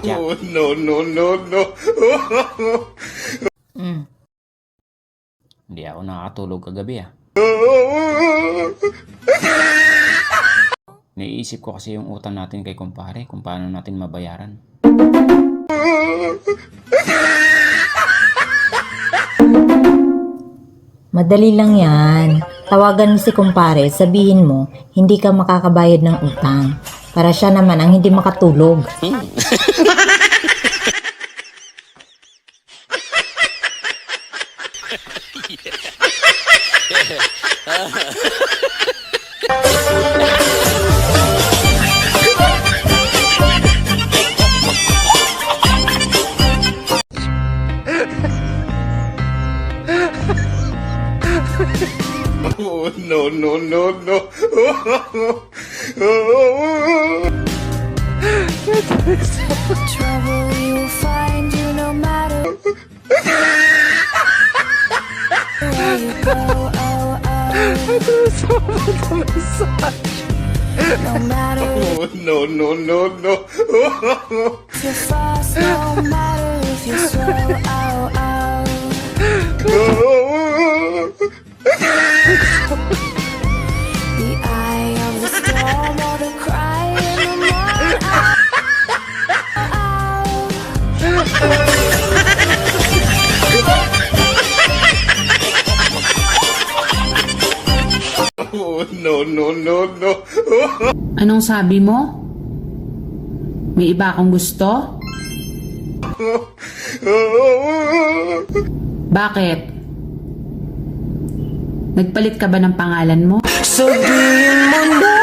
sadya. Oh, no, no, no, no. Hindi ako nakakatulog kagabi Naiisip ko kasi yung utang natin kay kumpare, kung paano natin mabayaran. Madali lang yan. Tawagan mo si kumpare, sabihin mo, hindi ka makakabayad ng utang. Para siya naman ang hindi makatulog. Oh, no, no, no, no. Trouble you will find you no matter where you go. Oh, no matter Oh, no, no, no, no. if you're fast, no matter if you're slow. The eye of the storm or the cry in the morning. Oh, no, no, no, no. Anong sabi mo? May iba akong gusto? Bakit? Nagpalit ka ba ng pangalan mo? Sabihin mo na.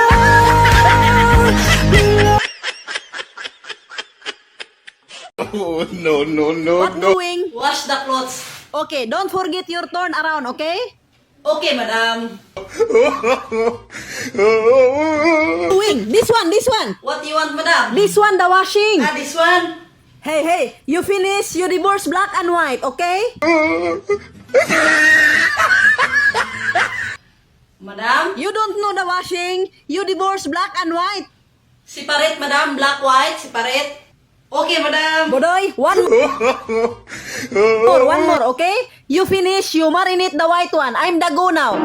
Oh, no, no, no, What no. doing? Wash the clothes. Okay, don't forget your turn around, okay? Okay, madam. Doing. This one. What do you want, madam? This one, the washing. This one. Hey, you finish, you divorce black and white, okay? Madam? You don't know the washing, you divorce black and white. Separate, madam. Black, white, separate. Okay, madam. Bodoy, one more, okay? You finish, you marinate the white one. I'm the go now.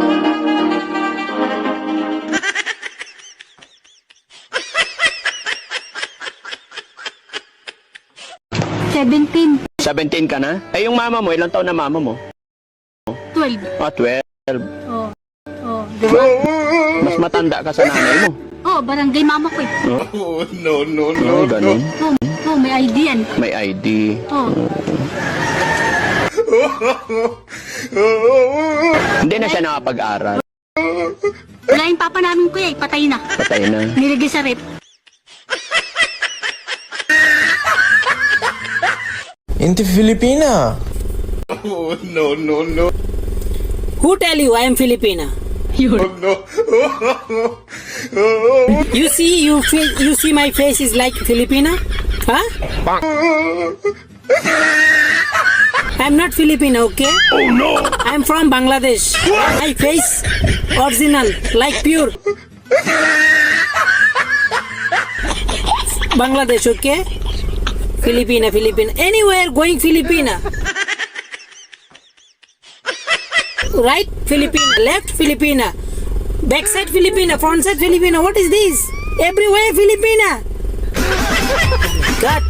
Seventeen. 17 ka na? Eh, yung mama mo, ilang taon na mama mo? 12. 12. Oh. Oh, diba? Mas matanda ka sa nanay mo. Oh, barangay mama ko eh. Oh, no, no, no, Oo, ganun. Oh, may ID yan. May ID. Oh. Hindi na siya nakapag-aral. Wala yung papa namin kuya eh. Patay na. Patay na. Nilagay sa rep. Hindi Filipina. Oh, no, no, no. Who tell you I am Filipina? Oh, no. You see my face is like Filipina? Huh? I'm not Filipino, okay? Oh no! I'm from Bangladesh. My face original, like pure. Bangladesh, okay? Filipina. Anywhere going Filipina. Right, Filipina. Left, Filipina. Backside, Filipina. Front side, Filipina. What is this? Everywhere, Filipina. God.